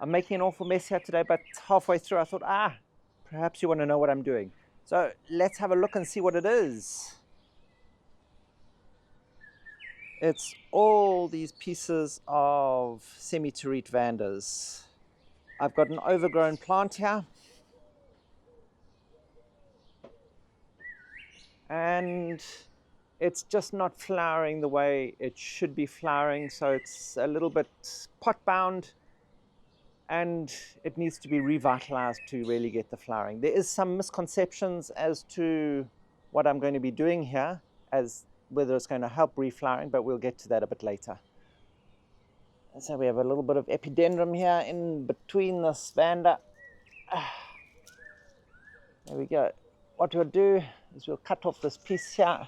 I'm making an awful mess here today, but halfway through I thought, perhaps you want to know what I'm doing. So let's have a look and see what it is. It's all these pieces of semi-terete Vandas. I've got an overgrown plant here, and it's just not flowering the way it should be flowering, so it's a little bit pot bound and it needs to be revitalized to really get the flowering. There is some misconceptions as to what I'm going to be doing here, as whether it's going to help reflowering, but we'll get to that a bit later. And so we have a little bit of epidendrum here in between this Vanda. There we go. What we'll do is we'll cut off this piece here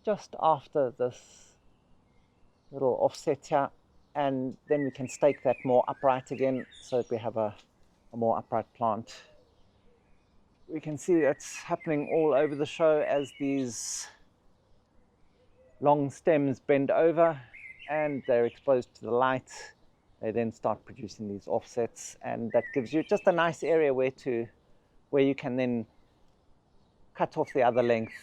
just after this little offset here, and then we can stake that more upright again so that we have a more upright plant. We can see that's happening all over the show as these long stems bend over and they're exposed to the light. They then start producing these offsets, and that gives you just a nice area where you can then cut off the other length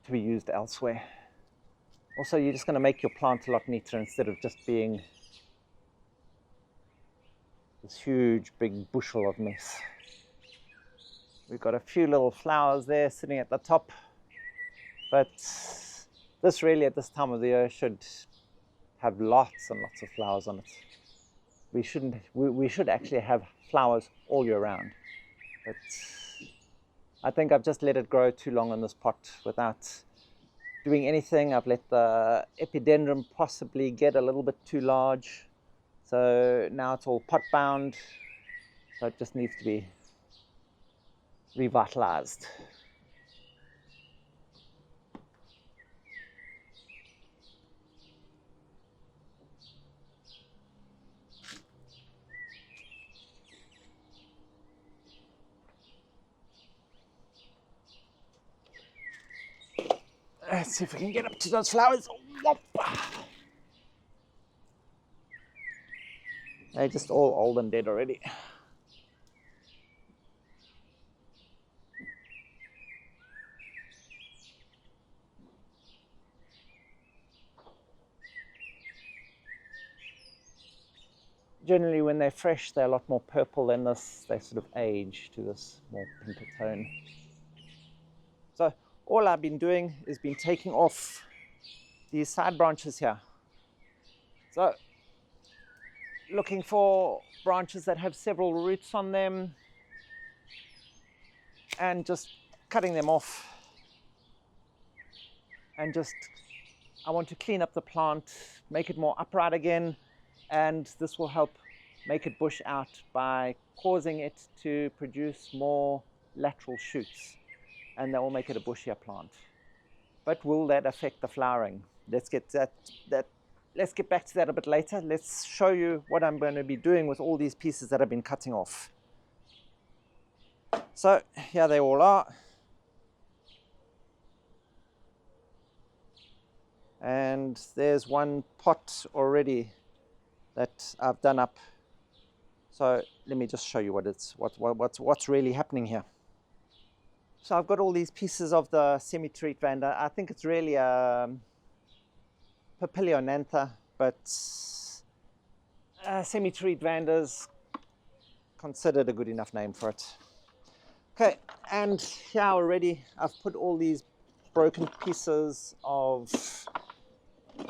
to be used elsewhere. Also, you're just going to make your plant a lot neater instead of just being this huge big bushel of mess. We've got a few little flowers there sitting at the top, but this really at this time of the year should have lots and lots of flowers on it. We should actually have flowers all year round, but I think I've just let it grow too long in this pot without doing anything. I've let the epidendrum possibly get a little bit too large, so now it's all pot bound, so it just needs to be revitalized. Let's see if we can get up to those flowers. They're just all old and dead already. Generally, when they're fresh, they're a lot more purple than this. They sort of age to this more pinker tone. So all I've been doing is been taking off these side branches here. So looking for branches that have several roots on them and just cutting them off. And just, I want to clean up the plant, make it more upright again, and this will help make it bush out by causing it to produce more lateral shoots, and that will make it a bushier plant. But will that affect the flowering? Let's get back to that a bit later. Let's show you what I'm going to be doing with all these pieces that I've been cutting off. So here they all are. And there's one pot already that I've done up. So let me just show you what's really happening here. So I've got all these pieces of the semi-terete Vanda. I think it's really a Papilionanthe, but semi-terete Vandas considered a good enough name for it. Okay, and here already I've put all these broken pieces of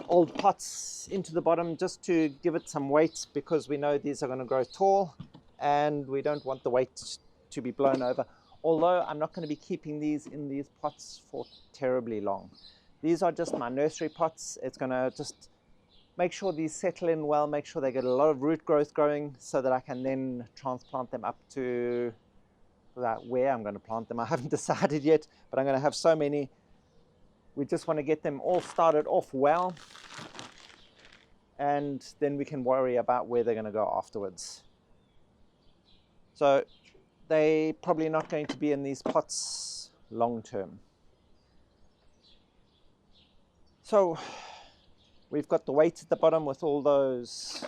old pots into the bottom just to give it some weight, because we know these are going to grow tall and we don't want the weight to be blown over. Although I'm not going to be keeping these in these pots for terribly long. These are just my nursery pots. It's going to just make sure these settle in well, make sure they get a lot of root growth going so that I can then transplant them up to where I'm going to plant them. I haven't decided yet, but I'm going to have so many. We just want to get them all started off well, and then we can worry about where they're going to go afterwards. So they're probably not going to be in these pots long term. So We've got the weight at the bottom with all those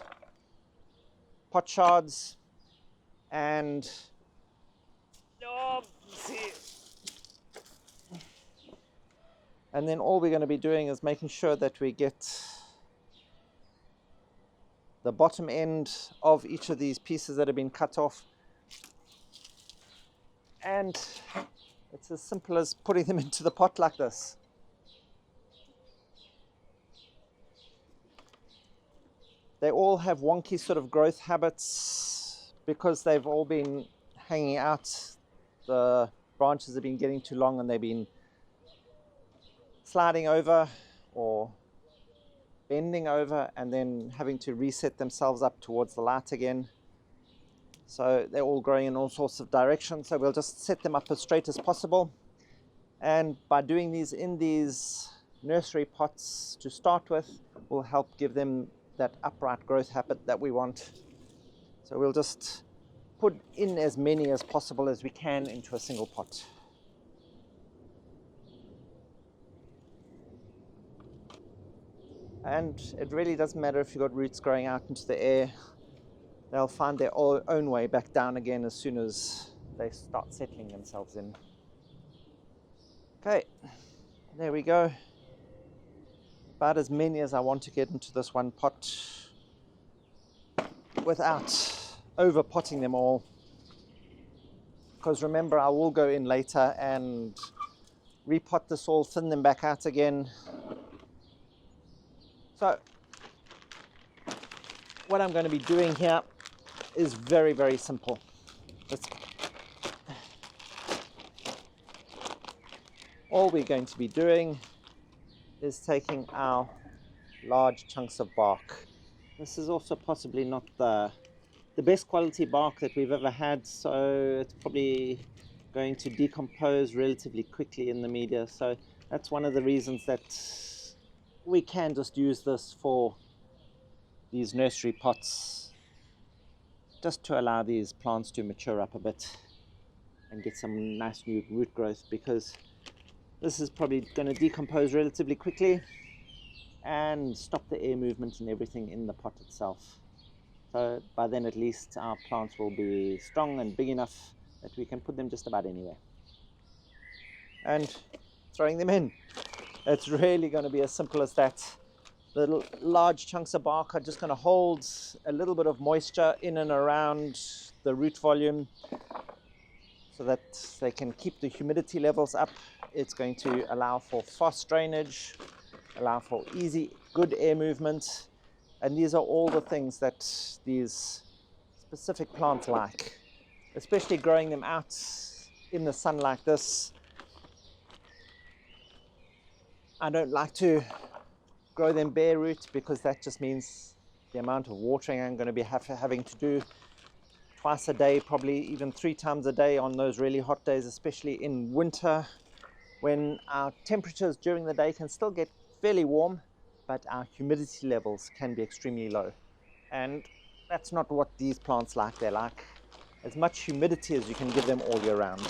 pot shards, and then all we're going to be doing is making sure that we get the bottom end of each of these pieces that have been cut off, and it's as simple as putting them into the pot like this. They all have wonky sort of growth habits because they've all been hanging out. The branches have been getting too long and they've been sliding over or bending over and then having to reset themselves up towards the light again. So they're all growing in all sorts of directions. So we'll just set them up as straight as possible. And by doing these in these nursery pots to start with, will help give them that upright growth habit that we want. So we'll just put in as many as possible as we can into a single pot. And it really doesn't matter if you've got roots growing out into the air. They'll find their own way back down again as soon as they start settling themselves in. Okay, there we go. About as many as I want to get into this one pot without over potting them all, because remember, I will go in later and repot this all, thin them back out again. So what I'm going to be doing here is very, very simple. All we're going to be doing is taking our large chunks of bark. This is also possibly not the best quality bark that we've ever had, so it's probably going to decompose relatively quickly in the media. So that's one of the reasons that we can just use this for these nursery pots, just to allow these plants to mature up a bit and get some nice new root growth, because this is probably going to decompose relatively quickly and stop the air movement and everything in the pot itself. So by then at least our plants will be strong and big enough that we can put them just about anywhere. And throwing them in. It's really going to be as simple as that. The large chunks of bark are just going to hold a little bit of moisture in and around the root volume so that they can keep the humidity levels up. It's going to allow for fast drainage, allow for easy, good air movement. And these are all the things that these specific plants like, especially growing them out in the sun like this. I don't like to grow them bare root because that just means the amount of watering I'm going to be having to do twice a day, probably even 3 times a day on those really hot days, especially in winter when our temperatures during the day can still get fairly warm, but our humidity levels can be extremely low. And that's not what these plants like. They like as much humidity as you can give them all year round.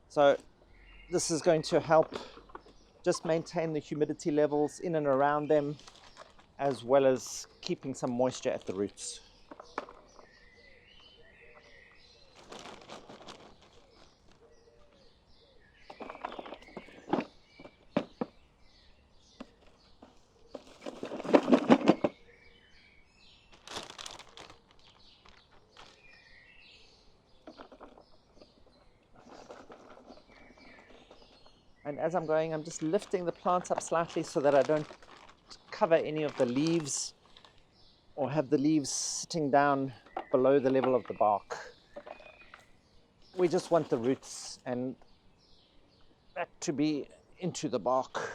So this is going to help just maintain the humidity levels in and around them, as well as keeping some moisture at the roots. And as I'm going, I'm just lifting the plants up slightly so that I don't cover any of the leaves or have the leaves sitting down below the level of the bark. We just want the roots and that to be into the bark.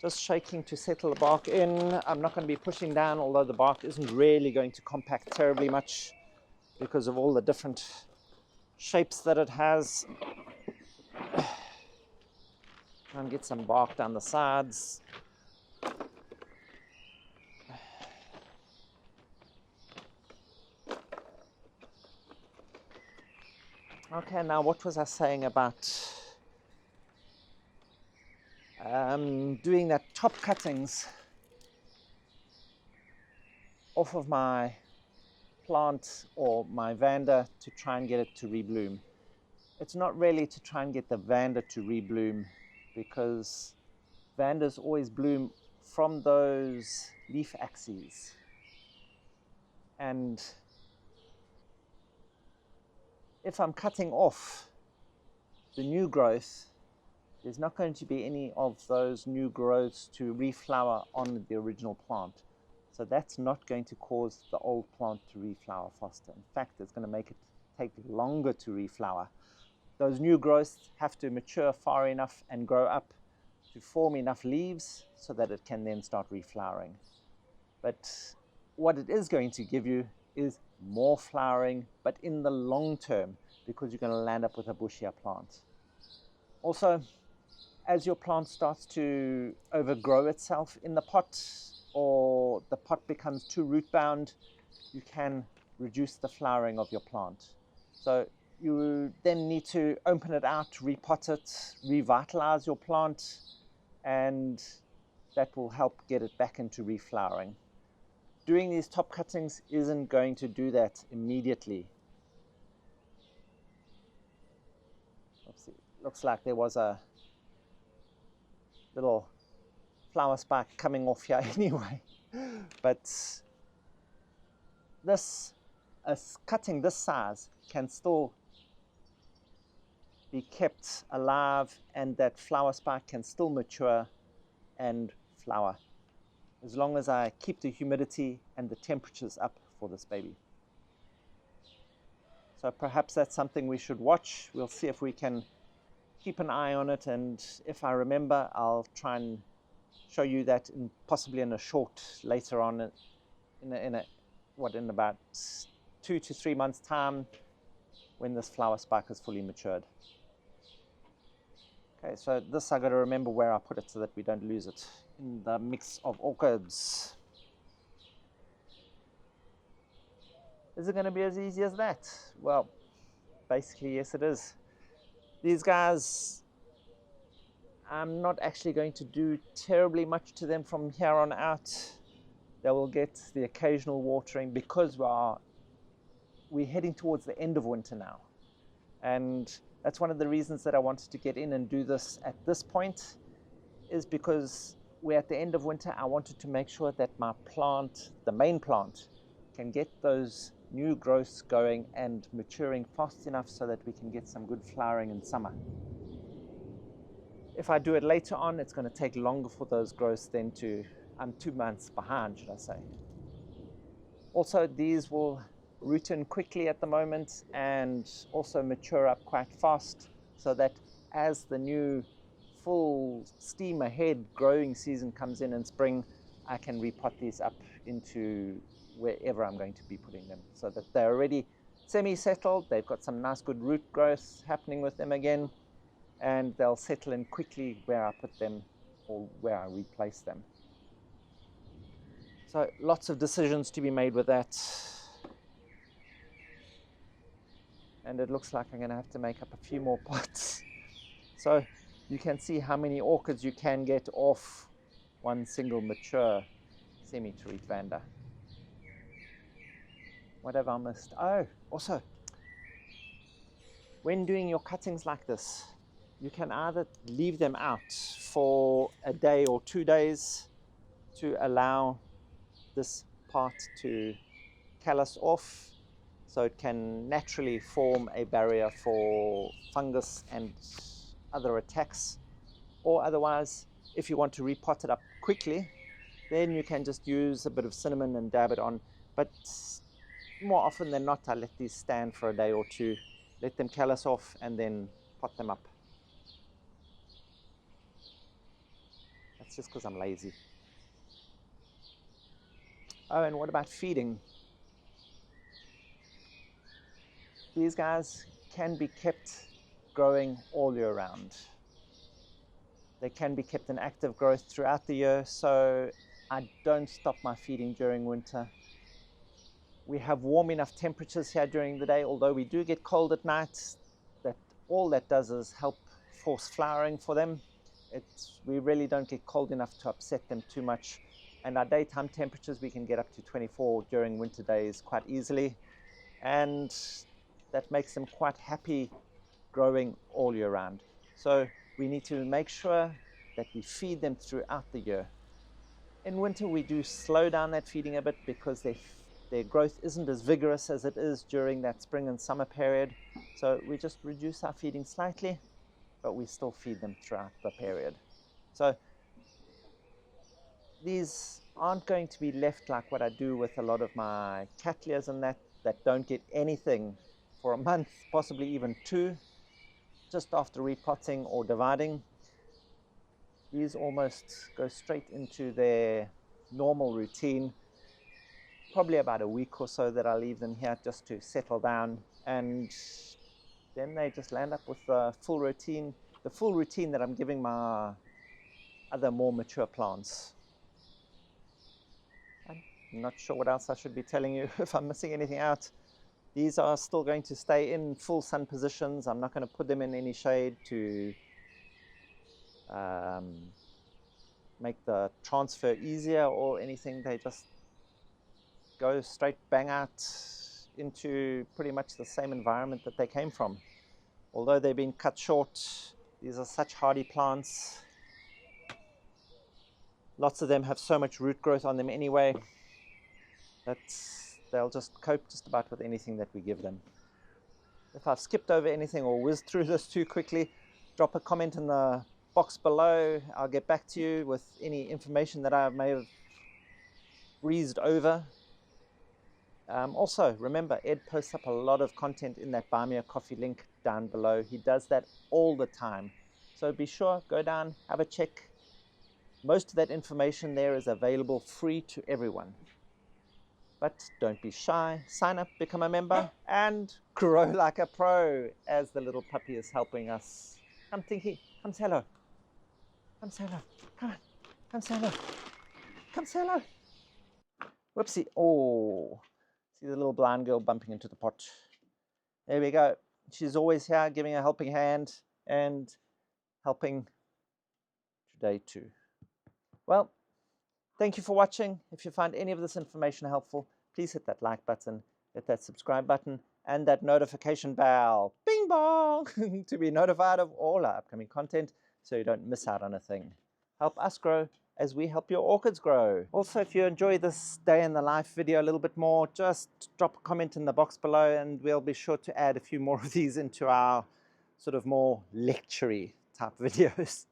Just shaking to settle the bark in. I'm not going to be pushing down, although the bark isn't really going to compact terribly much because of all the different shapes that it has. Try and get some bark down the sides. Okay, now what was I saying about doing that top cuttings off of my plant or my Vanda to try and get it to rebloom. It's not really to try and get the Vanda to rebloom, because Vandas always bloom from those leaf axes, and if I'm cutting off the new growth, there's not going to be any of those new growths to reflower on the original plant. So that's not going to cause the old plant to reflower faster. In fact, it's going to make it take longer to reflower. Those new growths have to mature far enough and grow up to form enough leaves so that it can then start reflowering. But what it is going to give you is more flowering, but in the long term, because you're going to land up with a bushier plant. Also, as your plant starts to overgrow itself in the pot, or the pot becomes too root bound, you can reduce the flowering of your plant. So you then need to open it out, repot it, revitalize your plant, and that will help get it back into reflowering. Doing these top cuttings isn't going to do that immediately. Oopsie. Looks like there was a little flower spike coming off here anyway. But this, cutting this size can still be kept alive, and that flower spike can still mature and flower, as long as I keep the humidity and the temperatures up for this baby. So perhaps that's something we should watch. We'll see if we can keep an eye on it, and if I remember, I'll try and show you that possibly in a short later on in about 2 to 3 months time, when this flower spike is fully matured. Okay, so this I got to remember where I put it so that we don't lose it in the mix of orchids. Is it going to be as easy as that? Well, basically yes it is. These guys, I'm not actually going to do terribly much to them from here on out. They will get the occasional watering, because we're heading towards the end of winter now. And that's one of the reasons that I wanted to get in and do this at this point, is because we're at the end of winter. I wanted to make sure that my plant, the main plant, can get those new growths going and maturing fast enough so that we can get some good flowering in summer. If I do it later on, it's going to take longer for those growths then I'm 2 months behind, should I say. Also, these will root in quickly at the moment and also mature up quite fast, so that as the new full steam ahead growing season comes in spring, I can repot these up into wherever I'm going to be putting them, so that they're already semi-settled. They've got some nice good root growth happening with them again, and they'll settle in quickly where I put them or where I replace them. So lots of decisions to be made with that. And it looks like I'm going to have to make up a few more pots. So you can see how many orchids you can get off one single mature semi-terete Vanda. What have I missed? Oh, also, when doing your cuttings like this, you can either leave them out for a day or 2 days to allow this part to callus off, so it can naturally form a barrier for fungus and other attacks. Or otherwise, if you want to repot it up quickly, then you can just use a bit of cinnamon and dab it on. But more often than not, I let these stand for a day or 2, let them callus off, and then pot them up. That's just because I'm lazy. Oh, and what about feeding? These guys can be kept growing all year round. They can be kept in active growth throughout the year, so I don't stop my feeding during winter. We have warm enough temperatures here during the day, although we do get cold at night. all that does is help force flowering for them. We really don't get cold enough to upset them too much. And our daytime temperatures, we can get up to 24 during winter days quite easily. And that makes them quite happy growing all year round. So we need to make sure that we feed them throughout the year. In winter, we do slow down that feeding a bit because their growth isn't as vigorous as it is during that spring and summer period. So we just reduce our feeding slightly, but we still feed them throughout the period. So these aren't going to be left like what I do with a lot of my cattleyas and that don't get anything for a month, possibly even 2, just after repotting or dividing. These almost go straight into their normal routine, probably about a week or so that I leave them here just to settle down, and then they just land up with the full routine that I'm giving my other more mature plants. I'm not sure what else I should be telling you if I'm missing anything out. These are still going to stay in full sun positions. I'm not going to put them in any shade to make the transfer easier or anything. They just go straight bang out into pretty much the same environment that they came from. Although they've been cut short, these are such hardy plants. Lots of them have so much root growth on them anyway that they'll just cope just about with anything that we give them. If I've skipped over anything or whizzed through this too quickly, drop a comment in the box below. I'll get back to you with any information that I may have breezed over. Also, remember, Ed posts up a lot of content in that Buy Me a Coffee link down below. He does that all the time. So be sure, go down, have a check. Most of that information there is available free to everyone. But don't be shy, sign up, become a member, and grow like a pro as the little puppy is helping us. Come, Tinky, come say hello. Come say hello. Come on, come say hello. Come say hello. Whoopsie. Oh, see the little blind girl bumping into the pot. There we go. She's always here giving a helping hand and helping today too. Well, thank you for watching. If you find any of this information helpful, please hit that like button, hit that subscribe button, and that notification bell, bing bong, to be notified of all our upcoming content so you don't miss out on a thing. Help us grow as we help your orchids grow. Also, if you enjoy this day in the life video a little bit more, just drop a comment in the box below and we'll be sure to add a few more of these into our sort of more lecture-y type videos.